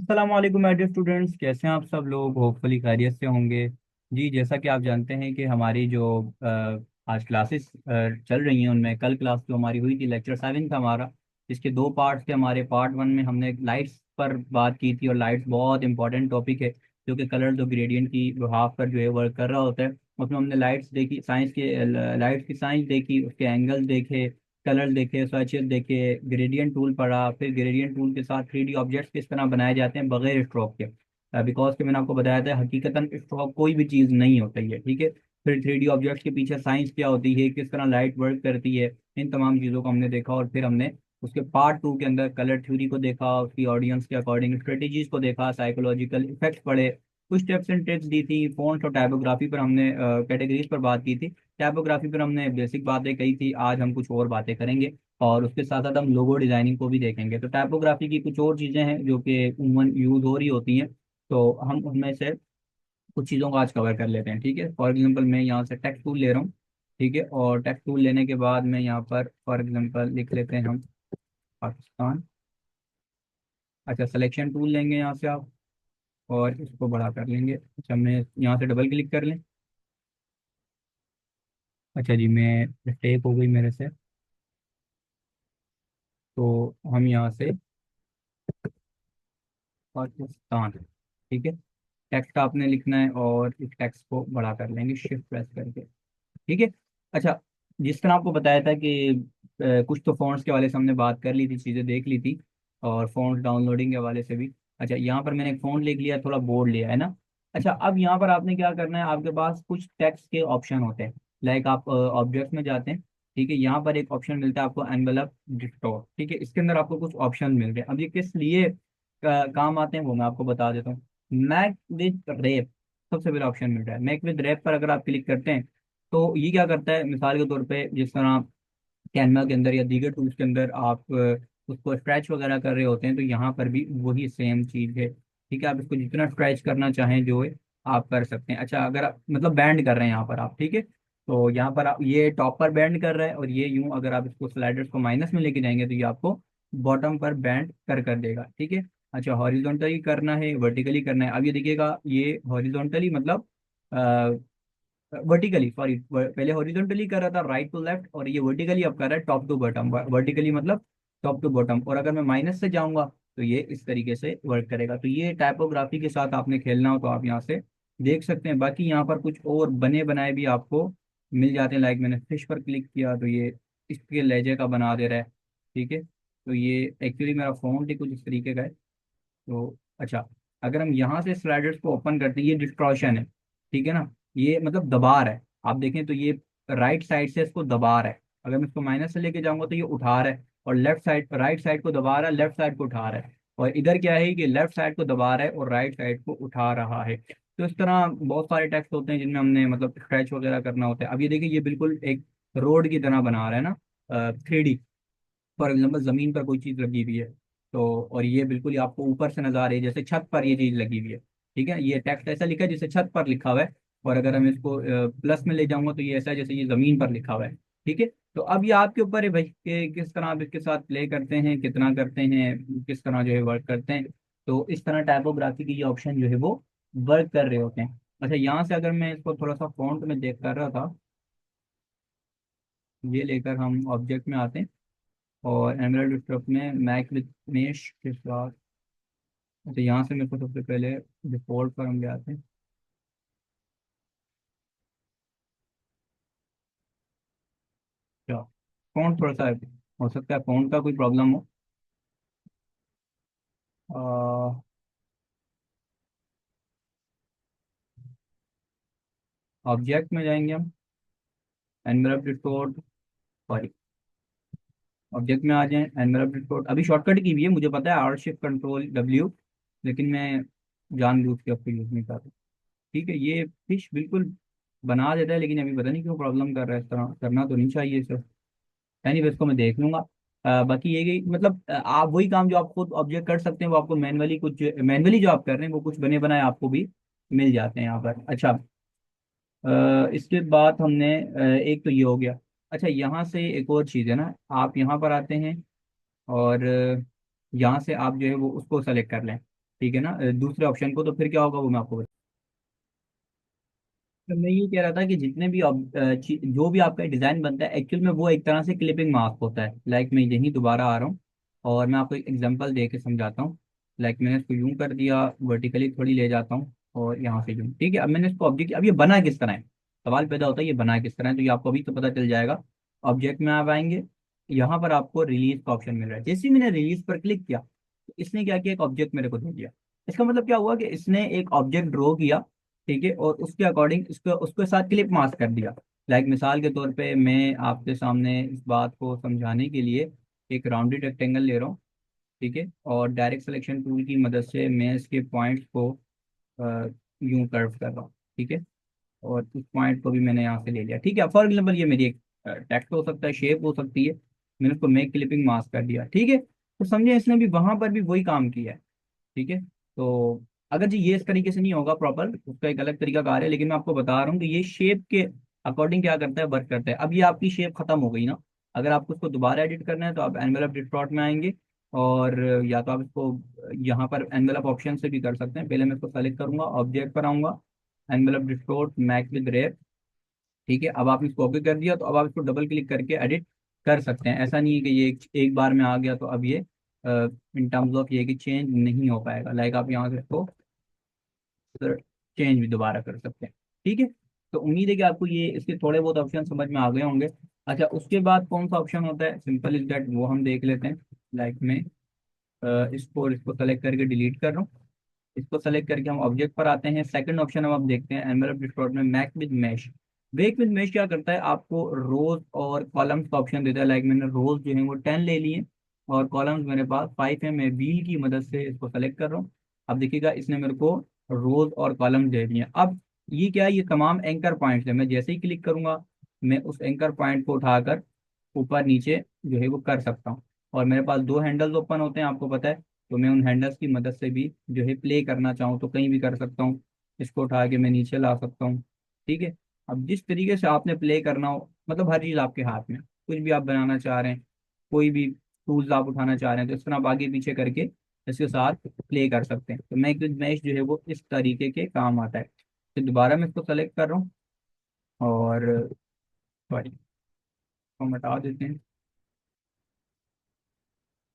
अस्सलाम वालेकुम my dear students, कैसे हैं आप सब लोग। होपफुली खैरियत से होंगे। जी, जैसा कि आप जानते हैं कि हमारी जो आज क्लासेस चल रही हैं, उनमें कल क्लास जो हमारी हुई थी लेक्चर 7 था हमारा। इसके दो पार्ट थे हमारे। पार्ट 1 में हमने लाइट्स पर बात की थी, और लाइट्स बहुत इंपॉर्टेंट टॉपिक है जो कि कलर जो ग्रेडियंट की हाफ पर जो है वर्क कर रहा होता है। उसमें हमने लाइट्स देखी, साइंस के लाइट्स की साइंस देखी, उसके एंगल देखे, कलर देखे, स्वैचेस देखे, ग्रेडियंट टूल पढ़ा। फिर ग्रेडियंट टूल के साथ 3D ऑब्जेक्ट्स किस तरह बनाए जाते हैं बगैर स्ट्रोक के। बिकॉज के मैंने आपको बताया था हकीकतन स्ट्रोक कोई भी चीज़ नहीं होती है, ठीक है। फिर 3D ऑब्जेक्ट्स के पीछे साइंस क्या होती है, किस तरह लाइट वर्क करती है, इन तमाम चीज़ों को हमने देखा। और फिर हमने उसके पार्ट 2 के अंदर कलर थ्योरी को देखा, उसकी ऑडियंस के अकॉर्डिंग स्ट्रेटेजीज को देखा, साइकोलॉजिकल इफेक्ट्स पढ़े, कुछ टिप्स एंड ट्रिक्स दी थी। फोन्स और टाइपोग्राफी पर हमने कैटेगरीज पर बात की थी। टाइपोग्राफी पर हमने बेसिक बातें कही थी, आज हम कुछ और बातें करेंगे। और उसके साथ साथ हम लोगो डिजाइनिंग को भी देखेंगे। तो टाइपोग्राफी की कुछ और चीज़ें हैं जो कि उमूमन यूज हो रही होती हैं, तो हम उनमें से कुछ चीज़ों को आज कवर कर लेते हैं, ठीक है। फॉर एग्जांपल मैं यहाँ से टेक्स्ट टूल ले रहा हूँ, ठीक है। और टेक्स्ट टूल लेने के बाद मैं यहाँ पर फॉर एग्जांपल लिख लेते हैं हम पाकिस्तान। अच्छा, सिलेक्शन टूल लेंगे यहाँ से आप, और इसको बड़ा कर लेंगे। अच्छा, मैं यहाँ से डबल क्लिक कर लें। अच्छा जी, मैं मिस्टेक हो गई मेरे से। तो हम यहाँ से पाकिस्तान, ठीक है। टेक्स्ट आपने लिखना है, और इस टेक्स्ट को बड़ा कर लेंगे शिफ्ट प्रेस करके, ठीक है। अच्छा, जिस तरह आपको बताया था कि कुछ तो फ़ॉन्ट्स के हवाले से हमने बात कर ली थी, चीज़ें देख ली थी, और फ़ॉन्ट डाउनलोडिंग के हवाले से भी। अच्छा, यहाँ पर मैंने एक फ़ॉन्ट लिख लिया, थोड़ा बोर्ड लिया है ना। अच्छा, अब यहाँ पर आपने क्या करना है, आपके पास कुछ टेक्स्ट के ऑप्शन होते हैं। लाइक आप ऑब्जेक्ट में जाते हैं, ठीक है। यहाँ पर एक ऑप्शन मिलता है आपको एनवेलप डिस्टॉर्ट, ठीक है। इसके अंदर आपको कुछ ऑप्शन मिल रहे हैं। अब ये किस लिए काम आते हैं वो मैं आपको बता देता हूँ। मैक विद रेप सबसे पहला ऑप्शन मिल रहा है। मैक विद रेप पर अगर आप क्लिक करते हैं तो ये क्या करता है, मिसाल के तौर पे जिस तरह कैनवा के अंदर या दीगर टूल्स के अंदर आप उसको स्ट्रेच वगैरह कर रहे होते हैं, तो यहाँ पर भी वही सेम चीज़ है, ठीक है। आप इसको जितना स्ट्रेच करना चाहें जो है आप कर सकते हैं। अच्छा, अगर आप मतलब बैंड कर रहे हैं यहाँ पर आप, ठीक है, तो यहाँ पर आप ये टॉप पर बैंड कर रहा है, और ये यूं अगर आप इसको स्लाइडर्स को माइनस में लेके जाएंगे तो ये आपको बॉटम पर बैंड कर देगा, ठीक है। अच्छा, हॉरिजॉन्टली करना है, वर्टिकली करना है। अब ये देखिएगा, ये हॉरिजॉन्टली मतलब वर्टिकली, सॉरी, पहले हॉरिजॉन्टली कर रहा था राइट टू लेफ्ट, और ये वर्टिकली अब कर रहा है टॉप टू बॉटम। वर्टिकली मतलब टॉप टू बॉटम। और अगर मैं माइनस से जाऊंगा तो ये इस तरीके से वर्क करेगा। तो ये टाइपोग्राफी के साथ आपने खेलना हो तो आप यहाँ से देख सकते हैं। बाकी यहाँ पर कुछ और बने बनाए भी आपको मिल जाते हैं। लाइक मैंने फिश पर क्लिक किया तो ये इसके लहजे का बना दे रहा है, ठीक है। तो ये एक्चुअली मेरा फ़ॉन्ट ही कुछ इस तरीके का है। तो अच्छा, अगर हम यहाँ से स्लाइडर्स को ओपन करते हैं, ये डिस्ट्रॉशन है, ठीक है ना। ये मतलब दबा रहा है, आप देखें तो ये राइट साइड से इसको दबा रहा है। अगर मैं इसको माइनस से लेके जाऊंगा तो ये उठा रहा है, और लेफ्ट साइड, राइट साइड को दबा रहा है, लेफ्ट साइड को उठा रहा है। और इधर क्या है कि लेफ्ट साइड को दबा रहा है और राइट साइड को उठा रहा है। तो इस तरह बहुत सारे टेक्स्ट होते हैं जिनमें हमने मतलब स्क्रैच वगैरह करना होता है। अब ये देखिए, ये बिल्कुल एक रोड की तरह बना रहा है ना, 3D। फॉर एग्जाम्पल जमीन पर कोई चीज लगी हुई है, तो और ये बिल्कुल ही आपको ऊपर से नजर आ रही है, जैसे छत पर ये चीज लगी हुई है, ठीक है। ये टेक्स्ट ऐसा लिखा है जैसे छत पर लिखा हुआ है। और अगर हम इसको प्लस में ले जाऊंगा तो ये ऐसा है जैसे ये जमीन पर लिखा हुआ है, ठीक है। तो अब ये आपके ऊपर है भाई कि किस तरह आप इसके साथ प्ले करते हैं, कितना करते हैं, किस तरह जो है वर्क करते हैं। तो इस तरह टाइपोग्राफी की ये ऑप्शन जो है वो वर्क कर रहे होते हैं। अच्छा, यहाँ से अगर मैं इसको थोड़ा सा फॉन्ट में देख कर रहा था, ये लेकर हम ऑब्जेक्ट में आते हैं, और एमराल्ड डिस्ट्रक्ट में मैक विद मेश के साथ। तो यहाँ से मेरे को सबसे पहले डिफॉल्ट पर हम ले आते हैं। क्या फ़ॉन्ट थोड़ा सा हो सकता है फ़ॉन्ट का कोई प्रॉब्लम हो। ऑब्जेक्ट में जाएंगे हम, एनवेलप डिस्टोर्ट, सॉरी, ऑब्जेक्ट में आ जाएं, एनवेलप डिस्टोर्ट। अभी शॉर्टकट की भी है, मुझे पता है, आर शिफ्ट कंट्रोल डब्ल्यू, लेकिन मैं जानबूझ के आपको यूज़ नहीं कर रहा, ठीक है। ये फिश बिल्कुल बना देता है, लेकिन अभी पता नहीं क्यों प्रॉब्लम कर रहा है। इस तरह करना तो नहीं चाहिए सर। एनीवेज इसको मैं देख लूंगा। बाकी ये कि मतलब आप वही काम जो आप खुद ऑब्जेक्ट कर सकते हैं वो आपको मैनुअली, कुछ मैनुअली जो आप कर रहे हैं वो कुछ बने बनाए आपको भी मिल जाते हैं यहाँ पर। अच्छा, इसके बाद हमने एक तो ये हो गया। अच्छा, यहाँ से एक और चीज़ है ना, आप यहाँ पर आते हैं, और यहाँ से आप जो है वो उसको सेलेक्ट कर लें, ठीक है ना, दूसरे ऑप्शन को, तो फिर क्या होगा वो मैं आपको तो मैं ये कह रहा था कि जितने भी जो भी आपका डिजाइन बनता है एक्चुअल में वो एक तरह से क्लिपिंग मास्क होता है। लाइक मैं यहीं दोबारा आ रहा हूँ और मैं आपको एक एग्जांपल दे के समझाता हूँ। लाइक मैंने इसको यूं कर दिया, वर्टिकली थोड़ी ले जाता हूँ और यहाँ से यूं, ठीक है। अब मैंने इसको ऑब्जेक्ट, अब ये बना किस तरह है, सवाल पैदा होता है ये बना किस तरह है, तो ये आपको अभी तो पता चल जाएगा। ऑब्जेक्ट में आप आएंगे, यहाँ पर आपको रिलीज का ऑप्शन मिल रहा है। जैसे ही मैंने रिलीज पर क्लिक किया तो इसने क्या किया, एक ऑब्जेक्ट मेरे को दे दिया। इसका मतलब क्या हुआ कि इसने एक ऑब्जेक्ट ड्रॉ किया, ठीक है, और उसके अकॉर्डिंग इसको उसके साथ क्लिप मास्क कर दिया। लाइक मिसाल के तौर पे मैं आपके सामने इस बात को समझाने के लिए एक राउंडेड रेक्टेंगल ले रहा हूँ, ठीक है, और डायरेक्ट सिलेक्शन टूल की मदद से मैं इसके पॉइंट्स को यूं कर्व कर रहा हूँ, ठीक है। और इस पॉइंट को भी मैंने यहाँ से ले लिया, ठीक है। फॉर एग्जाम्पल ये मेरी एक टेक्स्ट हो सकता है, शेप हो सकती है, मैंने उसको मेक क्लिपिंग मास्क कर दिया, ठीक है। तो समझे इसने भी वहां पर भी वही काम किया है, ठीक है। तो अगर जी ये इस तरीके से नहीं होगा प्रॉपर, उसका एक अलग तरीका कार है, लेकिन मैं आपको बता रहा हूँ कि ये शेप के अकॉर्डिंग क्या करता है, वर्क करता है। अब ये आपकी शेप खत्म हो गई ना, अगर आपको उसको दोबारा एडिट करना है तो आप एनवेलप डिस्टॉर्ट में आएंगे, और या तो आप इसको यहाँ पर एनवेलप ऑप्शन से भी कर सकते हैं। पहले मैं इसको सेलेक्ट करूंगा, ऑब्जेक्ट पर आऊंगा, envelope distort make with warp, ठीक है। अब आपने इसको ओके कर दिया, तो अब आप इसको डबल क्लिक करके एडिट कर सकते हैं। ऐसा नहीं है कि ये एक बार में आ गया तो अब ये इन टर्म्स ऑफ ये कि चेंज नहीं हो पाएगा। लाइक आप यहाँ से इसको चेंज भी दोबारा कर सकते हैं, ठीक है। तो उम्मीद है कि आपको ये इसके थोड़े बहुत ऑप्शन समझ में आ गए होंगे। अच्छा, उसके बाद कौन सा ऑप्शन होता है, सिंपल इज दैट, वो हम देख लेते हैं। लाइक में इसको इसको सेलेक्ट करके डिलीट कर रहा हूँ। इसको सेलेक्ट करके हम ऑब्जेक्ट पर आते हैं। सेकंड ऑप्शन हम आप देखते हैं एनवेलप डिस्टॉर्ट में make with mesh. Make with mesh क्या करता है, आपको रोज और कॉलम्स का ऑप्शन देता है। लाइक मैंने रोज जो है वो 10 ले लिए और कॉलम्स मेरे पास 5 है। मैं व्हील की मदद से इसको सेलेक्ट कर रहा हूँ। अब देखिएगा इसने मेरे को रोज और कॉलम दे दिए। अब ये क्या है, ये तमाम एंकर पॉइंट्स है। मैं जैसे ही क्लिक करूंगा मैं उस एंकर पॉइंट को उठाकर ऊपर नीचे जो है वो कर सकता हूँ। और मेरे पास दो हैंडल्स ओपन होते हैं, आपको पता है। तो मैं उन हैंडल्स की मदद से भी जो है प्ले करना चाहूँ तो कहीं भी कर सकता हूँ। इसको उठा के मैं नीचे ला सकता हूँ, ठीक है। अब जिस तरीके से आपने प्ले करना हो, मतलब हर चीज़ आपके हाथ में, कुछ भी आप बनाना चाह रहे हैं, कोई भी टूल्स आप उठाना चाह रहे हैं, तो इस तरह आप आगे पीछे करके इसके साथ प्ले कर सकते हैं। तो मैश जो है वो इस तरीके के काम आता है। तो दोबारा मैं इसको सेलेक्ट कर रहा हूँ और सॉरी, हम हटा देते हैं।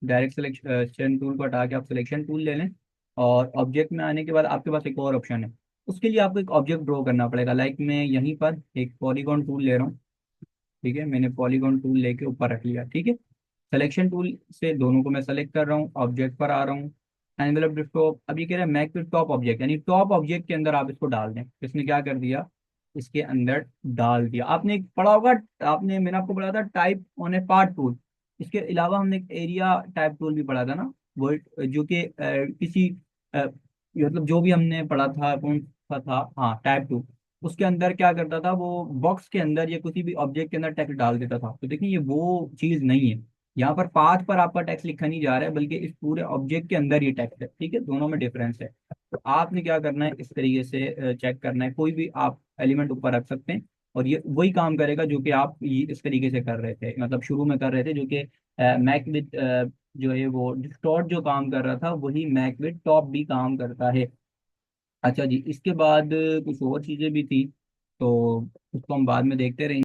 डायरेक्ट सिलेक्शन टूल को हटा के आप सिलेक्शन टूल ले लें, और ऑब्जेक्ट में आने के बाद आपके पास एक और ऑप्शन है। उसके लिए आपको एक ऑब्जेक्ट ड्रॉ करना पड़ेगा। लाइक मैं यहीं पर एक पॉलीगॉन टूल ले रहा हूँ, ठीक है। मैंने पॉलीगॉन टूल लेके ऊपर रख लिया, ठीक है। सिलेक्शन टूल से दोनों को मैं सेलेक्ट कर रहा हूँ, ऑब्जेक्ट पर आ रहा हूँ, एनवेलप टॉप। अब ये कह रहा है मैक विद टॉप ऑब्जेक्ट, यानी टॉप ऑब्जेक्ट के अंदर आप इसको डाल दें। इसने क्या कर दिया, इसके अंदर डाल दिया। आपने एक पढ़ा होगा, आपने, मैंने आपको पढ़ा था type on A part tool. इसके अलावा हमने एक एरिया टाइप टूल भी पढ़ा था ना, वो जो कि किसी मतलब जो भी हमने पढ़ा था कौन सा था, हाँ टाइप टूल। उसके अंदर क्या करता था, वो बॉक्स के अंदर या किसी भी ऑब्जेक्ट के अंदर टेक्स्ट डाल देता था। तो देखिए ये वो चीज नहीं है। यहाँ पर पाथ पर आपका टेक्स्ट लिखा नहीं जा रहा है, बल्कि इस पूरे ऑब्जेक्ट के अंदर ये टेक्स्ट है, ठीक है। दोनों में डिफरेंस है। तो आपने क्या करना है, इस तरीके से चेक करना है। कोई भी आप एलिमेंट ऊपर रख सकते हैं और ये वही काम करेगा जो कि आप ये इस तरीके से कर रहे थे, मतलब शुरू में कर रहे थे, जो कि मैक विद जो है वो डिस्टॉर्ट जो काम कर रहा था वही मैक विद टॉप भी काम करता है। अच्छा जी, इसके बाद कुछ और चीज़ें भी थी, तो उसको हम बाद में देखते रहेंगे।